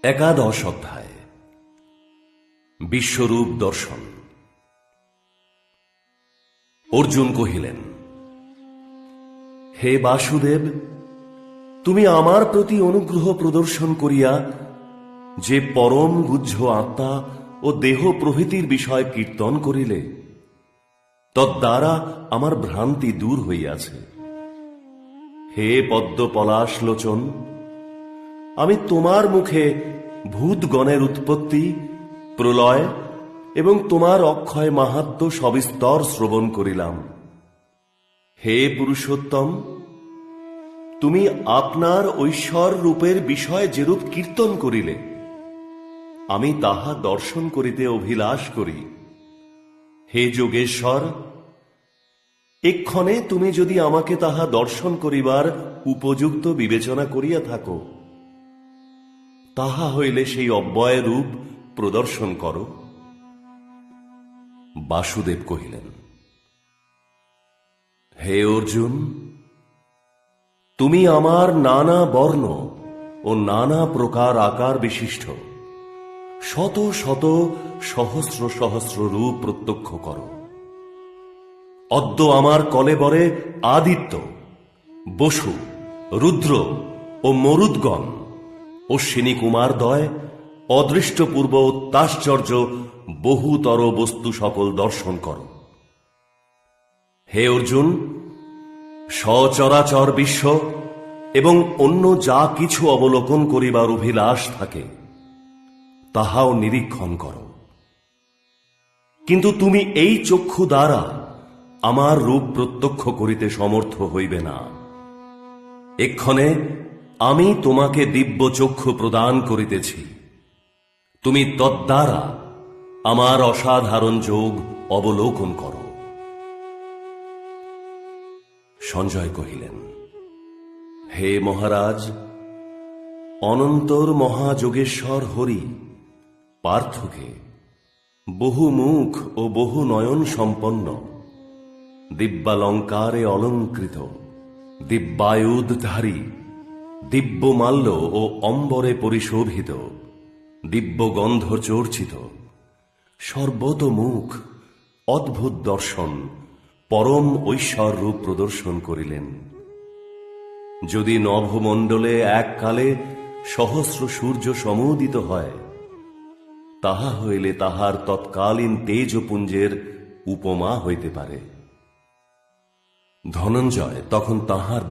একাদশ অধ্যায় বিশ্বরূপ দর্শন। অর্জুন কহিলেন, হে বাসুদেব, তুমি আমার প্রতি অনুগ্রহ প্রদর্শন করিয়া যে পরম গুহ্য আত্মা ও দেহ প্রভৃতির বিষয় কীর্তন করিলে, তদ্দ্বারা আমার ভ্রান্তি দূর হইয়াছে। হে পদ্ম পলাশ লোচন, আমি তোমার মুখে ভূতগণের উৎপত্তি, প্রলয় এবং তোমার অক্ষয় মাহাত্ম্য সবিস্তর শ্রবণ করিলাম। হে পুরুষোত্তম, তুমি আপনার ঐশ্বর রূপের বিষয় যেরূপ কীর্তন করিলে, আমি তাহা দর্শন করিতে অভিলাষ করি। হে যোগেশ্বর, এক্ষণে তুমি যদি আমাকে তাহা দর্শন করিবার উপযুক্ত বিবেচনা করিয়া থাকো, তাহা হইলে সেই অব্যয় রূপ প্রদর্শন করো। বাসুদেব কহিলেন, হে অর্জুন, তুমি আমার নানা বর্ণ ও নানা প্রকার আকার বিশিষ্ট শত শত সহস্র সহস্র রূপ প্রত্যক্ষ করো। অদ্য আমার কলেবরে আদিত্য, বসু, রুদ্র ও মরুদ্গণ, অশ্বিনী কুমারদ্বয়, অদৃষ্টপূর্ব অত্যাশ্চর্য বহুতর বস্তু সকল দর্শন করো। হে অর্জুন, সচরাচর বিশ্ব এবং অন্য যা কিছু অবলোকন করিবার অভিলাষ থাকে, তাহাও নিরীক্ষণ করো। কিন্তু তুমি এই চক্ষু দ্বারা আমার রূপ প্রত্যক্ষ করিতে সমর্থ হইবে না। এক্ষণে আমি তোমাকে দিব্য চক্ষু প্রদান করিতেছি, তুমি তদ্দ্বারা আমার অসাধারণ যোগ অবলোকন করো। সঞ্জয় কহিলেন, হে মহারাজ, অনন্তর মহাযোগেশ্বর হরি পার্থকে বহু মুখ ও বহু নয়ন সম্পন্ন, দিব্যালঙ্কারে অলঙ্কৃত, দিব্যায়ুধধারী, দিব্যমাল্য ও অম্বরে পরিশোভিত, দিব্যগন্ধ চর্চিত, সর্বতোমুখ, অদ্ভুত দর্শন, পরম ঐশ্বর রূপ প্রদর্শন করিলেন। যদি নভমণ্ডলে এককালে সহস্র সূর্য সমুদিত হয়, তাহা হইলে তাহার তৎকালীন তেজপুঞ্জের উপমা হইতে পারে। ধনঞ্জয় তখন তাহার